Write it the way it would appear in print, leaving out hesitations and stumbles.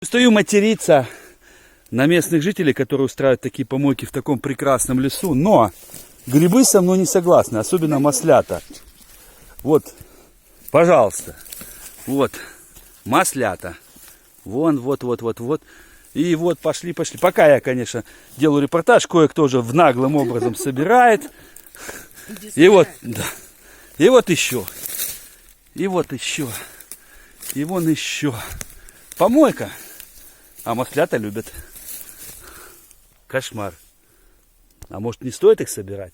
Стою материться на местных жителей, которые устраивают такие помойки в таком прекрасном лесу, но грибы со мной не согласны, особенно маслята. Вот, пожалуйста, вот, маслята. Вон, вот. И вот пошли. Пока я, конечно, делаю репортаж, кое-кто уже в наглым образом собирает. И вот, да. И вот еще. И вот еще. И вон еще. Помойка. А маслята любят. Кошмар. А может, не стоит их собирать?